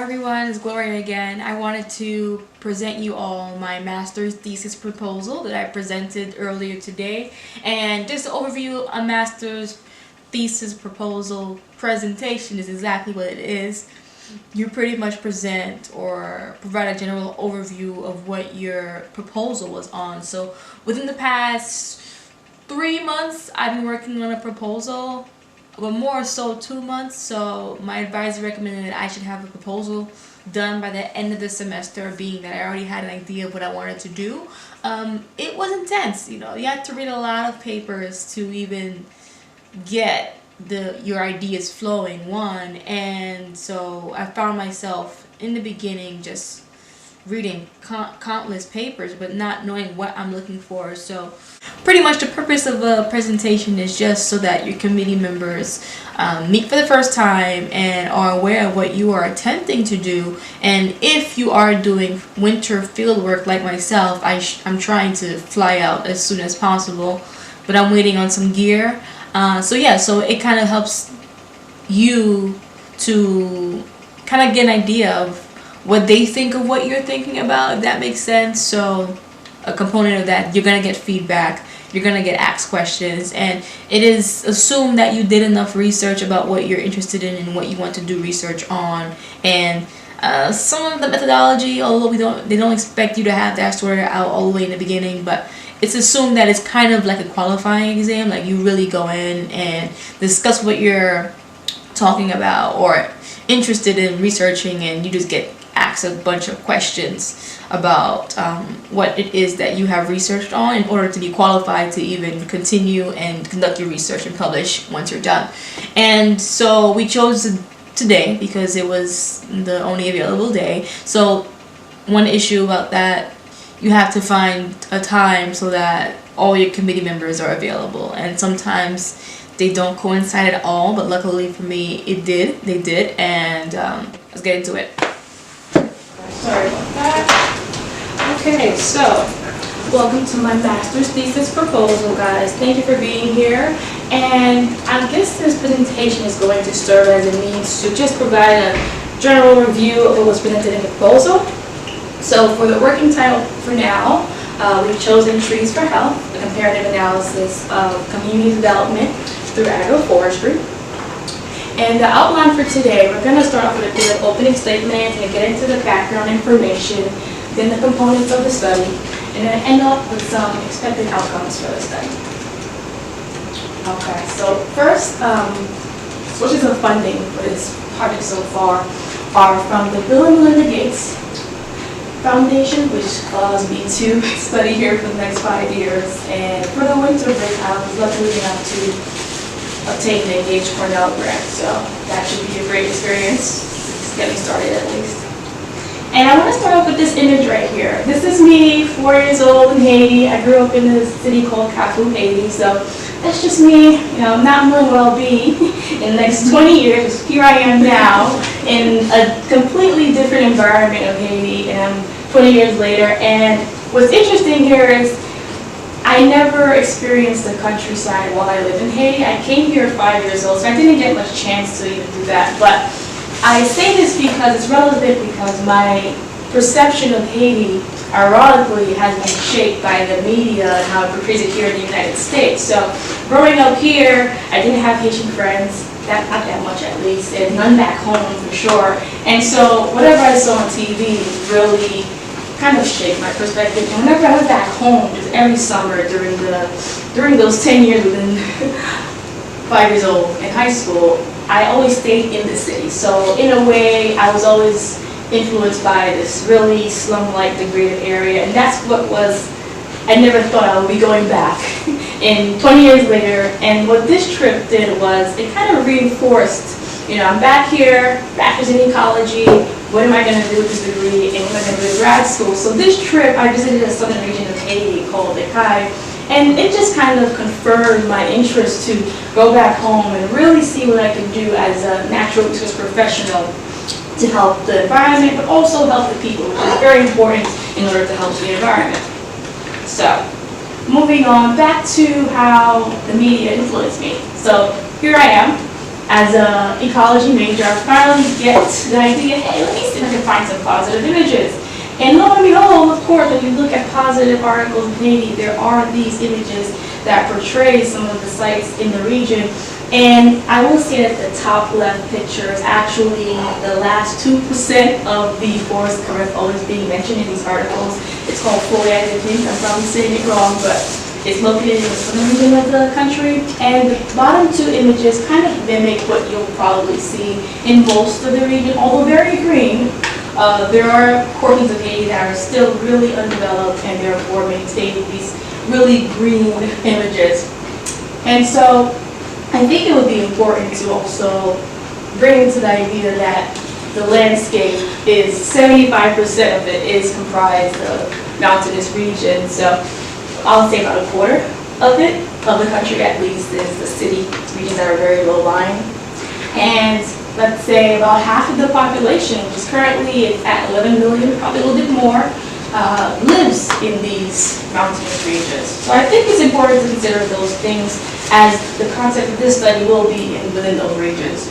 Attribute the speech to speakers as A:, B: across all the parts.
A: everyone, it's Gloria again. I wanted to present you all my master's thesis proposal that I presented earlier today. And just to overview, a master's thesis proposal presentation is exactly what it is. You pretty much present or provide a general overview of what your proposal was on. So within the past 3 months, I've been working on a proposal, but more so 2 months. So my advisor recommended that I should have a proposal done by the end of the semester, being that I already had an idea of what I wanted to do. It was intense, you had to read a lot of papers to even get your ideas flowing, one. And so I found myself in the beginning just reading countless papers but not knowing what I'm looking for. So pretty much the purpose of a presentation is just so that your committee members meet for the first time and are aware of what you are attempting to do. And if you are doing winter field work like myself, I'm trying to fly out as soon as possible, but I'm waiting on some gear. So it kind of helps you to kind of get an idea of what they think of what you're thinking about, if that makes sense. So a component of that, you're going to get feedback, you're going to get asked questions, and it is assumed that you did enough research about what you're interested in and what you want to do research on. And some of the methodology, although they don't expect you to have that sorted out all the way in the beginning, but it's assumed that it's kind of like a qualifying exam, like you really go in and discuss what you're talking about or interested in researching, and you just get asked a bunch of questions about what it is that you have researched on in order to be qualified to even continue and conduct your research and publish once you're done. And so we chose today because it was the only available day. So one issue about that, you have to find a time so that all your committee members are available, and sometimes they don't coincide at all, but luckily for me they did, and let's get into it.
B: Sorry about that. Okay, so welcome to my master's thesis proposal, guys. Thank you for being here. And I guess this presentation is going to serve as a means to just provide a general review of what was presented in the proposal. So for the working title for now, we've chosen Trees for Health, a comparative analysis of community development through agroforestry. And the outline for today, we're going to start off with a bit of opening statement and get into the background information, then the components of the study, and then end up with some expected outcomes for the study. Okay, so first, sources of funding for this project so far are from the Bill and Melinda Gates Foundation, which allows me to study here for the next 5 years. And for the winter break, I was lucky enough to obtain an engaged Cornell grant, so that should be a great experience. Just get me started at least. And I want to start off with this image right here. This is me, 4 years old in Haiti. I grew up in a city called Haiti, so that's just me, not knowing where I'll be in the next 20 years. Here I am now in a completely different environment of Haiti, and I'm 20 years later. And what's interesting here is I never experienced the countryside while I lived in Haiti. I came here 5 years old, so I didn't get much chance to even do that. But I say this because it's relevant, because my perception of Haiti, ironically, has been shaped by the media and how it portrays it here in the United States. So growing up here, I didn't have Haitian friends, not that much at least, and none back home for sure. And so whatever I saw on TV really kind of shaped my perspective. And whenever I went back home, just every summer during those 10 years within 5 years old in high school, I always stayed in the city. So in a way, I was always influenced by this really slum-like degraded area, and that's I never thought I would be going back in 20 years later. And what this trip did was it kind of reinforced, I'm back here, bachelor's in ecology. What am I going to do with this degree, and what am I going to do with grad school? So this trip, I visited a southern region of Haiti called Haiti, and it just kind of confirmed my interest to go back home and really see what I can do as a natural resource professional to help the environment, but also help the people, which is very important in order to help the environment. So moving on back to how the media influenced me. So here I am, as an ecology major, I finally get the idea, hey, let me see if I can find some positive images. And lo and behold, of course, when you look at positive articles in Haiti, there are these images that portray some of the sites in the region. And I will say that the top left picture is actually the last 2% of the forest cover photos being mentioned in these articles. It's called Foyet, I think. I'm probably saying it wrong, but it's located in the southern region of the country. And the bottom two images kind of mimic what you'll probably see in most of the region, although very green. There are portions of Haiti that are still really undeveloped and therefore maintain these really green images. And so I think it would be important to also bring into the idea that the landscape is 75% of it is comprised of mountainous regions. So I'll say about a quarter of it, of the country at least, is the city regions that are very low lying. And let's say about half of the population, which is currently at 11 million, probably a little bit more, lives in these mountainous regions. So I think it's important to consider those things as the concept of this study will be within those regions.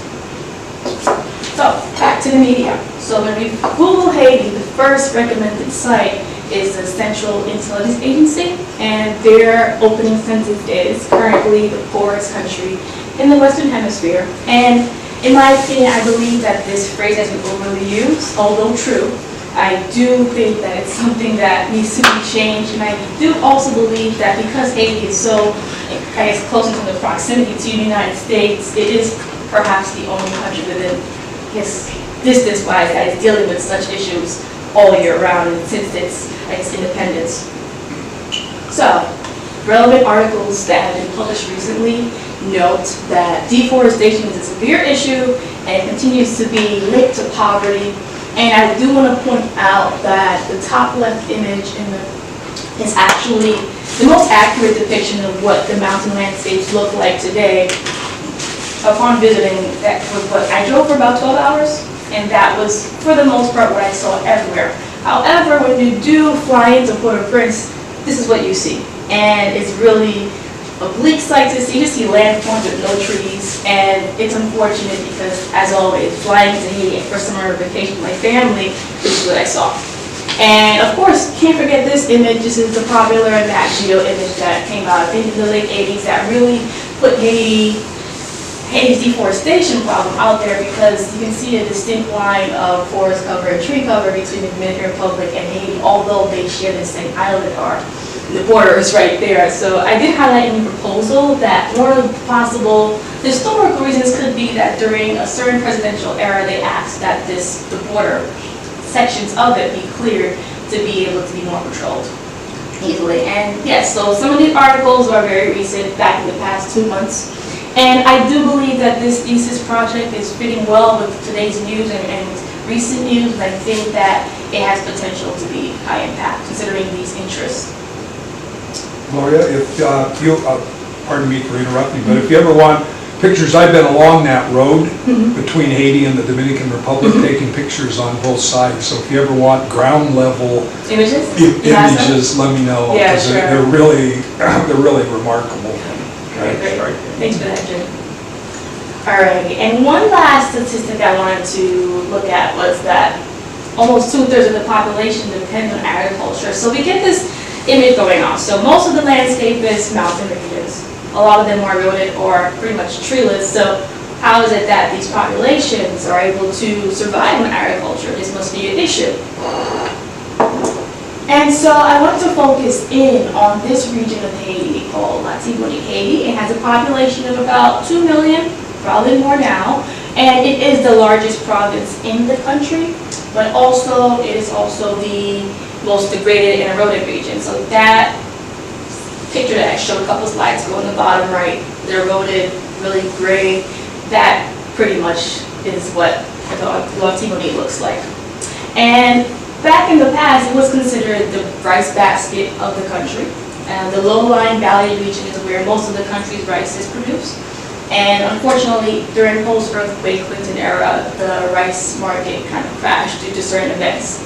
B: So back to the media. So when we Google Haiti, the first recommended site is the Central Intelligence Agency, and their opening census data is currently the poorest country in the Western Hemisphere. And in my opinion, I believe that this phrase has been overly used, although true. I do think that it's something that needs to be changed, and I do also believe that because Haiti is so, I guess, close in terms of proximity to the United States, it is perhaps the only country within its distance-wise that is dealing with such issues all year round, and since its independence. So, relevant articles that have been published recently note that deforestation is a severe issue and continues to be linked to poverty. And I do want to point out that the top left image is actually the most accurate depiction of what the mountain landscapes look like today. Upon visiting, I drove for about 12 hours, and that was, for the most part, what I saw everywhere. However, when you do fly into Port-au-Prince, this is what you see. And it's really a bleak sight to see. You just see landforms with no trees, and it's unfortunate because, as always, flying to Haiti for summer vacation with my family, this is what I saw. And of course, can't forget this image. This is the popular Nat Geo image that came out, I think, in the late 80s that really put Haiti's deforestation problem out there, because you can see a distinct line of forest cover and tree cover between the Dominican Republic and Haiti, although they share the same island, or the border is right there. So I did highlight in the proposal that one of the possible historical reasons could be that during a certain presidential era, they asked that the border sections of it be cleared to be able to be more patrolled easily. And yes, so some of these articles are very recent, back in the past 2 months. And I do believe that this thesis project is fitting well with today's news and recent news, and I think that it has potential to be high impact, considering these interests.
C: Gloria, if you, pardon me for interrupting, but if you ever want pictures, I've been along that road between Haiti and the Dominican Republic taking pictures on both sides. So if you ever want ground level images, let me know,
B: Yeah,
C: because
B: sure.
C: they're really remarkable.
B: Great. Thanks for that, Jim. All right, and one last statistic I wanted to look at was that almost 2/3 of the population depends on agriculture. So we get this image going on. So most of the landscape is mountain regions. A lot of them are eroded or pretty much treeless. So how is it that these populations are able to survive on agriculture? This must be an issue. And so I want to focus in on this region of Haiti called Latibonite Haiti. It has a population of about 2 million, probably more now, and it is the largest province in the country, but also it is also the most degraded and eroded region. So that picture that I showed a couple slides ago on the bottom right, the eroded, really gray, that pretty much is what Latibonite looks like. And back in the past, it was considered the rice basket of the country. The low-lying valley region is where most of the country's rice is produced. And unfortunately, during post-earthquake Clinton era, the rice market kind of crashed due to certain events.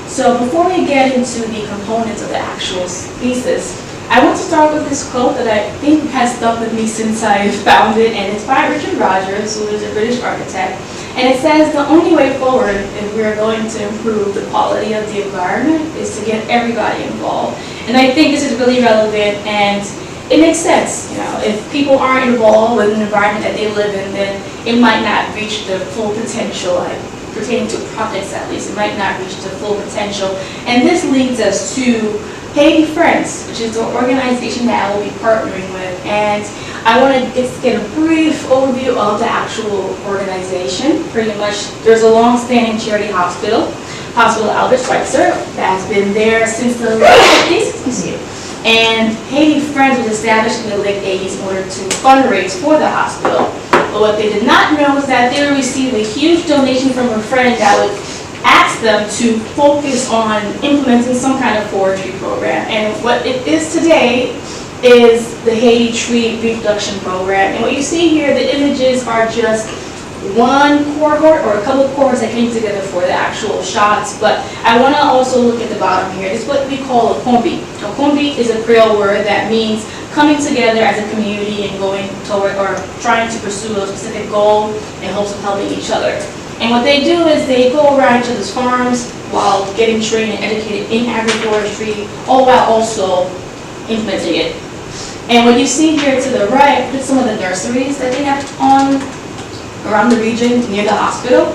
B: So before we get into the components of the actual thesis, I want to start with this quote that I think has stuck with me since I found it, and it's by Richard Rogers, who is a British architect. And it says the only way forward if we're going to improve the quality of the environment is to get everybody involved. And I think this is really relevant, and it makes sense. You know, if people aren't involved with an environment that they live in, then it might not reach the full potential, like pertaining to projects at least, it might not reach the full potential. And this leads us to Peggy Friends, which is the organization that I will be partnering with. And I want to get a brief overview of the actual organization. Pretty much, there's a long-standing charity hospital, Hospital Albert Schweitzer, that's been there since the late 50s. And Haiti Friends was established in the late 80s in order to fundraise for the hospital. But what they did not know is that they would receive a huge donation from a friend that would ask them to focus on implementing some kind of forestry program. And what it is today is the Haiti Tree Reproduction Program. And what you see here, the images are just one cohort or a couple of cohorts that came together for the actual shots. But I want to also look at the bottom here. It's what we call a kombi. A kombi is a Creole word that means coming together as a community and going toward or trying to pursue a specific goal in hopes of helping each other. And what they do is they go around each other's farms while getting trained and educated in agroforestry, all while also implementing it. And what you see here to the right is some of the nurseries that they have around the region near the hospital.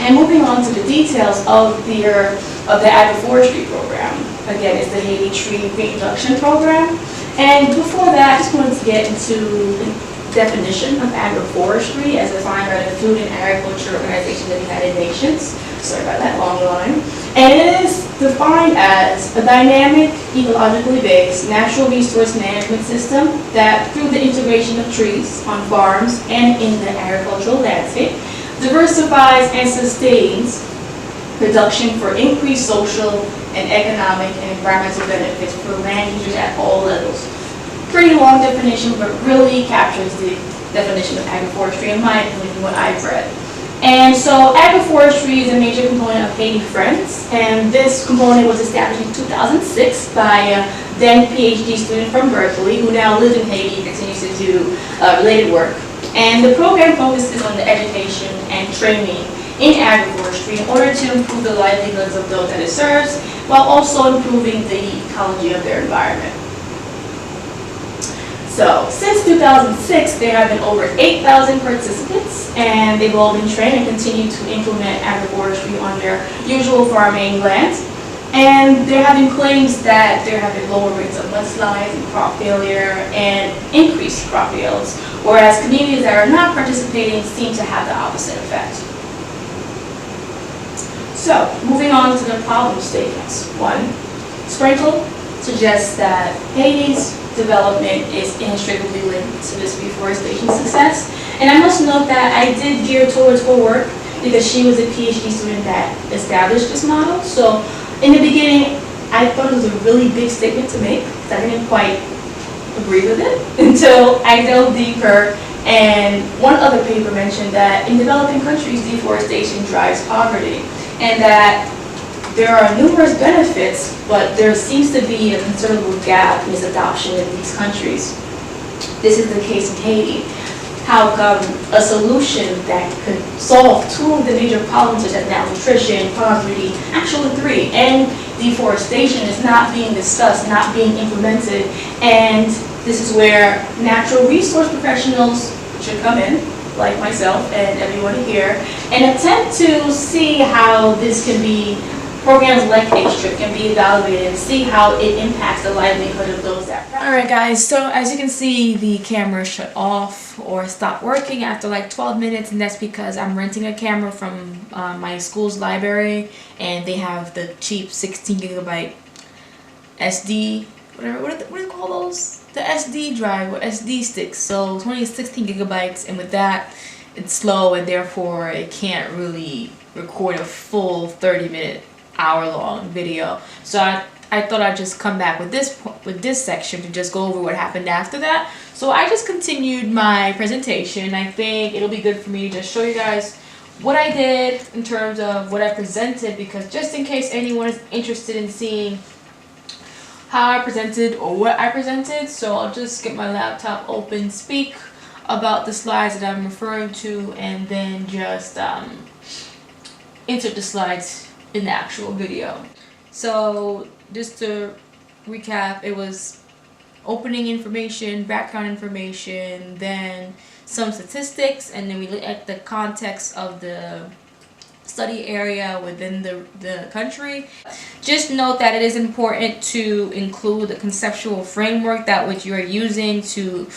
B: And moving on to the details of the agroforestry program. Again, it's the Haiti Tree Reintroduction Program. And before that, I just wanted to get into the definition of agroforestry as defined by the Food and Agriculture Organization of the United Nations. Sorry about that long line. And it is defined as a dynamic, ecologically based, natural resource management system that, through the integration of trees on farms and in the agricultural landscape, diversifies and sustains production for increased social and economic and environmental benefits for land users at all levels. Pretty long definition, but really captures the definition of agroforestry in my opinion from what I've read. And so agroforestry is a major component of Haiti Friends, and this component was established in 2006 by a then PhD student from Berkeley who now lives in Haiti and continues to do related work. And the program focuses on the education and training in agroforestry in order to improve the livelihoods of those that it serves, while also improving the ecology of their environment. So, since 2006, there have been over 8,000 participants, and they've all been trained and continue to implement agroforestry on their usual farming lands. And there have been claims that there have been lower rates of mudslides and crop failure and increased crop yields, whereas communities that are not participating seem to have the opposite effect. So, moving on to the problem statements. 1. Sprinkle suggests that Haiti's development is inextricably linked to this reforestation success. And I must note that I did gear towards her work because she was a PhD student that established this model. So in the beginning, I thought it was a really big statement to make because I didn't quite agree with it until I delved deeper. And one other paper mentioned that in developing countries, deforestation drives poverty, and that there are numerous benefits, but there seems to be a considerable gap in its adoption in these countries. This is the case in Haiti. How come a solution that could solve 2 of the major problems such as malnutrition, poverty, actually 3, and deforestation is not being discussed, not being implemented, and this is where natural resource professionals should come in, like myself and everyone here, and attempt to see how this can be programs like H-Trip can be evaluated and see how it impacts the livelihood of those that practice.
A: Alright guys, so as you can see, the camera shut off or stopped working after like 12 minutes, and that's because I'm renting a camera from my school's library, and they have the cheap 16 gigabyte SD, whatever, what do you call those? The SD drive or SD sticks. So it's only 16 gigabytes, and with that, it's slow, and therefore it can't really record a full 30-minute hour-long video. So I thought I'd just come back with this section to just go over what happened after that. So I just continued my presentation. I think it'll be good for me to just show you guys what I did in terms of what I presented, because just in case anyone is interested in seeing how I presented or what I presented. So I'll just get my laptop open, speak about the slides that I'm referring to, and then just insert the slides in the actual video. So just to recap, it was opening information, background information, then some statistics, and then we look at the context of the study area within the country. Just note that it is important to include the conceptual framework that which you are using to,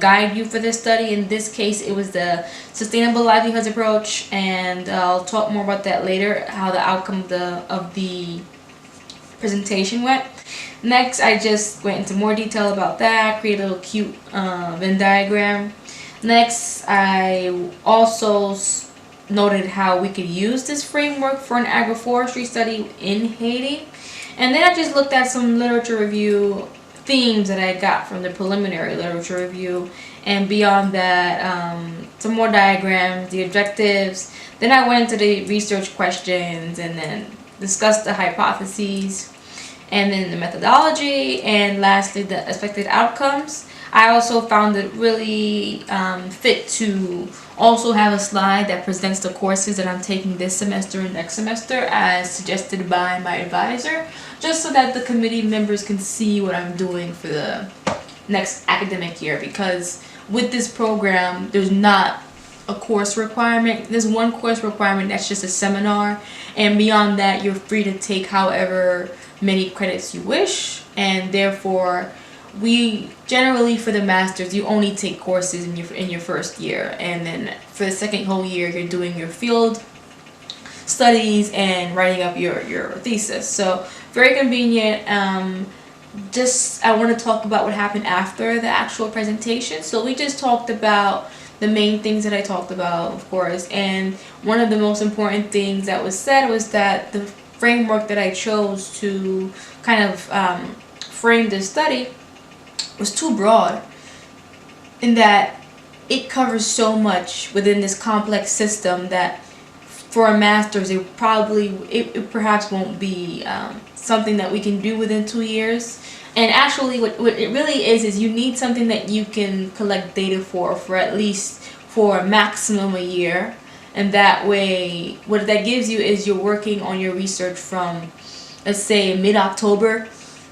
A: guide you for this study. In this case, it was the sustainable livelihoods approach, and I'll talk more about that later, how the outcome of the presentation went. Next, I just went into more detail about that, create a little cute Venn diagram. Next, I also noted how we could use this framework for an agroforestry study in Haiti. And then I just looked at some literature review themes that I got from the preliminary literature review. And beyond that, some more diagrams, the objectives. Then I went into the research questions and then discussed the hypotheses, and then the methodology, and lastly the expected outcomes. I also found it really fit to also have a slide that presents the courses that I'm taking this semester and next semester as suggested by my advisor, just so that the committee members can see what I'm doing for the next academic year. Because with this program, there's not a course requirement. There's one course requirement that's just a seminar, and beyond that you're free to take however many credits you wish. And therefore we generally, for the masters, you only take courses in your first year, and then for the second whole year you're doing your field studies and writing up your thesis. So very convenient. I want to talk about what happened after the actual presentation. So we just talked about the main things that I talked about, of course, and one of the most important things that was said was that the framework that I chose to kind of frame this study was too broad, in that it covers so much within this complex system that for a master's it perhaps won't be something that we can do within 2 years. And actually what it really is you need something that you can collect data for at least for a maximum a year. And that way what that gives you is you're working on your research from, let's say, mid-October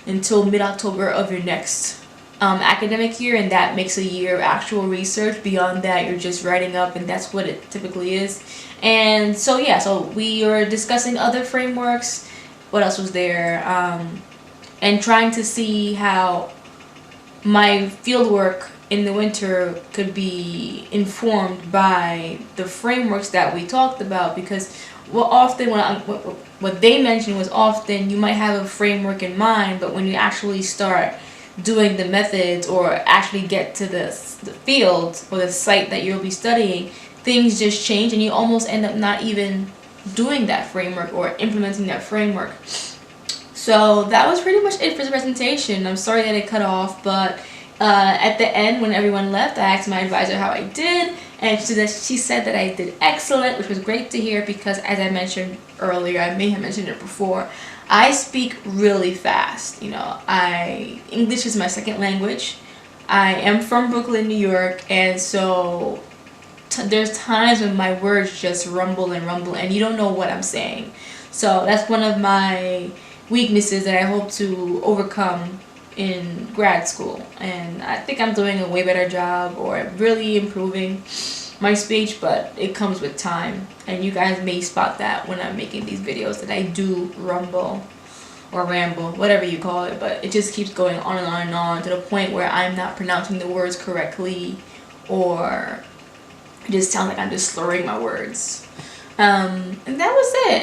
A: until mid-October of your next academic year, and that makes a year of actual research. Beyond that you're just writing up, and that's what it typically is. And so yeah, so we are discussing other frameworks. What else was there? And trying to see how my fieldwork in the winter could be informed by the frameworks that we talked about. Because what they mentioned was often you might have a framework in mind, but when you actually start doing the methods or actually get to the field or the site that you'll be studying, things just change and you almost end up not even doing that framework or implementing that framework. So that was pretty much it for the presentation. I'm sorry that it cut off, but at the end when everyone left, I asked my advisor how I did, and she said that I did excellent, which was great to hear because, as I mentioned earlier, I may have mentioned it before, I speak really fast. English is my second language. I am from Brooklyn, New York, and so there's times when my words just rumble and you don't know what I'm saying. So that's one of my weaknesses that I hope to overcome in grad school, and I think I'm doing a way better job or really improving my speech, but it comes with time, and you guys may spot that when I'm making these videos that I do rumble or ramble, whatever you call it, but it just keeps going on and on and on to the point where I'm not pronouncing the words correctly, or it just sounds like I'm just slurring my words. And that was it.